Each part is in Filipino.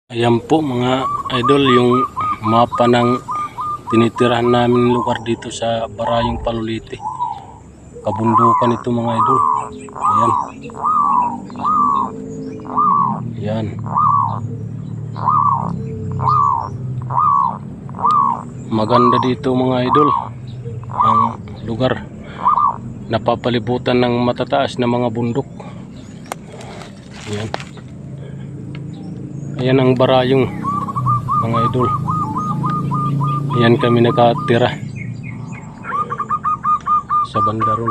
Ayan po mga idol yung mapa ng tinitirahan namin lugar dito sa Barayong Palulite. Kabundukan ito mga idol. Ayan. Ayan. Maganda dito mga idol ang lugar. Napapalibutan ng matataas na mga bundok. Ayan. Ayan ang Barayong mga idol. Ayan kami nakatira sa bandaron.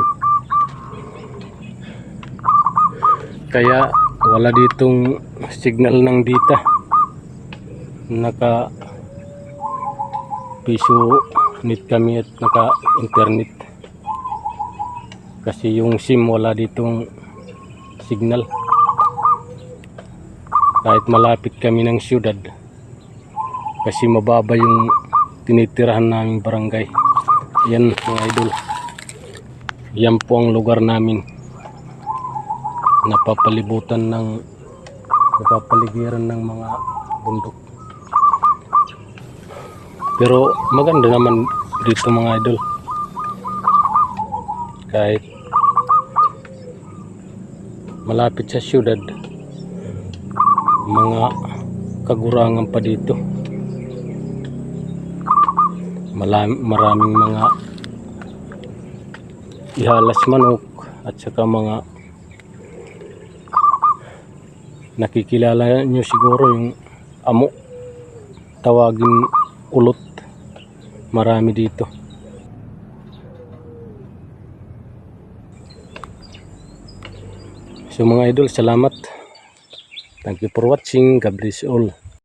Kaya wala ditong signal ng data. Naka piso net kami at naka internet. Kasi yung SIM wala ditong signal. Kahit malapit kami ng siyudad, kasi mababa yung tinitirahan naming barangay. Yan mga idol, yan po ang lugar namin. Napapaligiran ng mga bundok. Pero maganda naman dito mga idol. Kahit malapit sa siyudad, mga kagurangan pa dito. Maraming mga ihalas manok at saka mga nakikilala nyo siguro yung amo, tawagin ulot. Marami dito. So mga idol, salamat. Thank you for watching. God bless all.